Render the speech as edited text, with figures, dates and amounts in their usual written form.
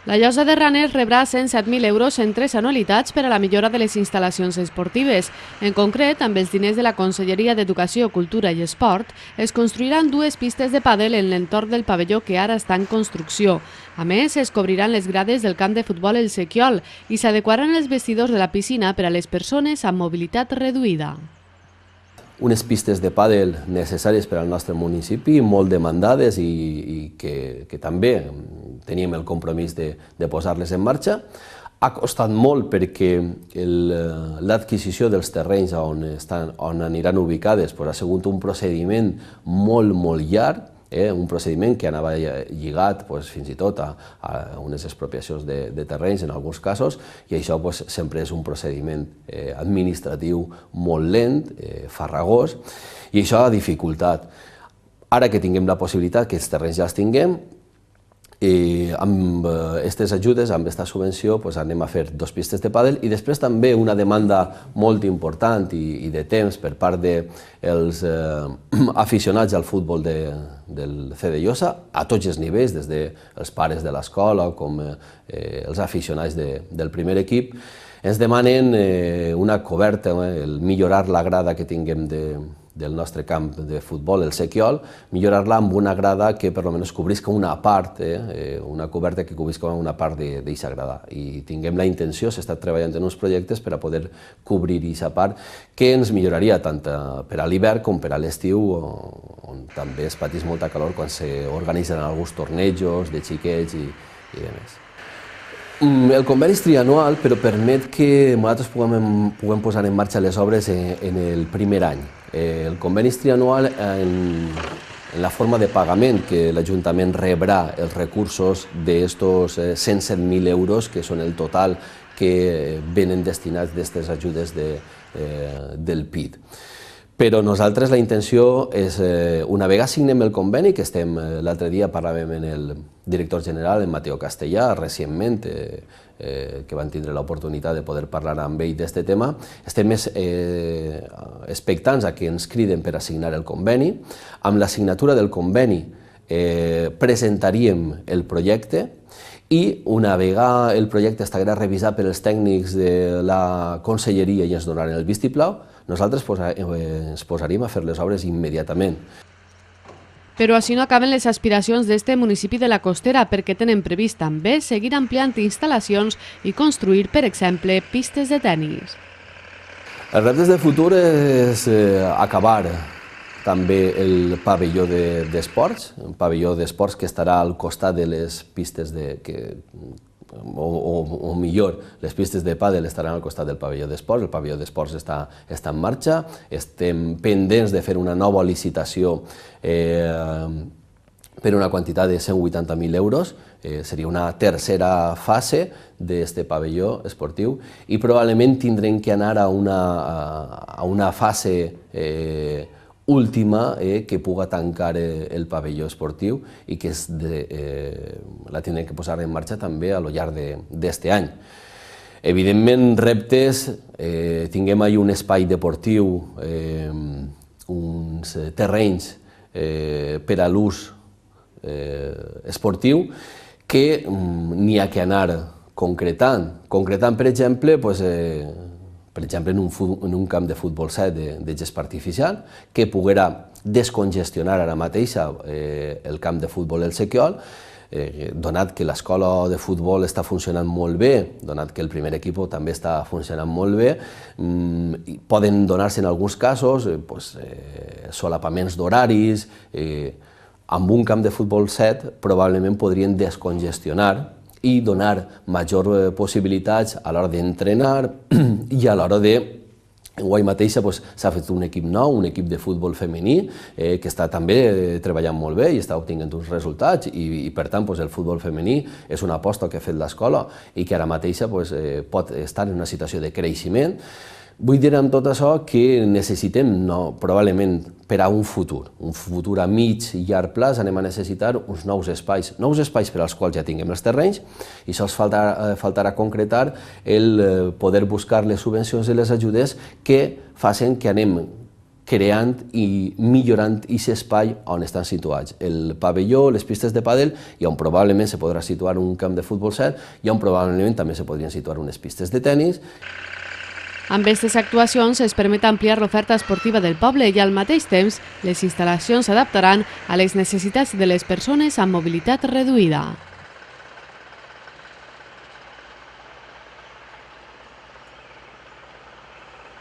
La Llosa de Ranes rebrà 107.000 euros en 3 anualitats per a la millora de les instal·lacions esportives. En concret, amb els diners de la Conselleria d'Educació, Cultura i Esport, es construiran 2 pistes de pàdel en l'entorn del pavelló que ara està en construcció. A més, es cobriran les grades del camp de futbol El Sequiol i s'adequaran els vestidors de la piscina per a les persones amb mobilitat reduïda. Unes pistes de pàdel necessàries per al nostre municipi, molt demandades i que també teníem el compromís de posar-les en marxa. Ha costat molt perquè l'adquisició dels terrenys on aniran ubicades ha sigut un procediment molt llarg, un procediment que anava lligat fins i tot a unes expropiacions de terrenys en alguns casos, i això sempre és un procediment administratiu molt lent, farragós, i això ha dificultat. Ara que tinguem la possibilitat, que els terrenys ja els tinguem, amb aquestes ajudes, amb aquesta subvenció, anem a fer 2 pistes de pàdel i després també una demanda molt important i de temps per part dels aficionats al futbol del CD Llosa, a tots els nivells, des dels pares de l'escola com els aficionats del primer equip. Ens demanen una coberta, millorar la grada que tinguem del nostre camp de futbol, el Sequiol, millorar-la amb una grada que per almenys cobrisca una part, una coberta que cobrisca una part d'aquesta grada. I tinguem la intenció, s'està treballant en uns projectes per a poder cobrir aquesta part, que ens milloraria tant per a l'hivern com per a l'estiu, on també es pateix molta calor quan s'organitzen alguns tornejos de xiquets i demés. El conveni és trianual, però permet que nosaltres puguem posar en marxa les obres en el primer any. El conveni és trianual en la forma de pagament, que l'Ajuntament rebrà els recursos d'estos 107.000 euros, que són el total que venen destinats d'aquestes ajudes del PIT. Però nosaltres la intenció és, una vegada signem el conveni, que l'altre dia parlàvem amb el director general, en Mateo Castellà, recentment, que van tindre l'oportunitat de poder parlar amb ell d'aquest tema, estem expectants a que ens criden per a signar el conveni. Amb la signatura del conveni presentaríem el projecte i una vegada el projecte estarà revisat per els tècnics de la Conselleria i ens donaran el vistiplau, nosaltres ens posaríem a fer les obres immediatament. Però així no acaben les aspiracions d'este municipi de la Costera, perquè tenen previst també seguir ampliant instal·lacions i construir, per exemple, pistes de tennis. Els reptes de futur és acabar també el pavelló d'esports, un pavelló d'esports que estarà al costat de les pistes o millor, les pistes de pàdel estaran al costat del pavelló d'esports. El pavelló d'esports està en marxa, estem pendents de fer una nova licitació per una quantitat de 180.000 euros, seria una tercera fase d'aquest pavelló esportiu i probablement tindrem que anar a una fase última que puga tancar el pavelló esportiu i que la tindrem que posar en marxa també a lo llarg d'aquest any. Evidentment, reptes, tinguem ahí un espai deportiu, uns terrenys per a l'ús esportiu que n'hi ha que anar concretant. Concretant, per exemple, en un camp de futbol set de gespa artificial, que poguera descongestionar ara mateix el camp de futbol El Sequiol, donat que l'escola de futbol està funcionant molt bé, donat que el primer equip també està funcionant molt bé, poden donar-se en alguns casos solapaments d'horaris. Amb un camp de futbol set probablement podrien descongestionar i donar major possibilitats a l'hora d'entrenar i a l'hora de... Enguany mateix s'ha fet un equip nou, un equip de futbol femení, que està també treballant molt bé i està obtenint uns resultats i per tant el futbol femení és una aposta que ha fet l'escola i que ara mateix pot estar en una situació de creixement. Vull dir amb tot això que necessitem, probablement per a un futur a mig i llarg plaç, anem a necessitar uns nous espais per als quals ja tinguem els terrenys i sols faltarà concretar el poder buscar les subvencions i les ajudes que facin que creant i millorant aquest espai on estan situats. El pavelló, les pistes de pàdel, i on probablement se podrà situar un camp de futbol 7, i on probablement també se podrien situar unes pistes de tennis. Amb aquestes actuacions es permet ampliar l'oferta esportiva del poble i al mateix temps les instal·lacions s'adaptaran a les necessitats de les persones amb mobilitat reduïda.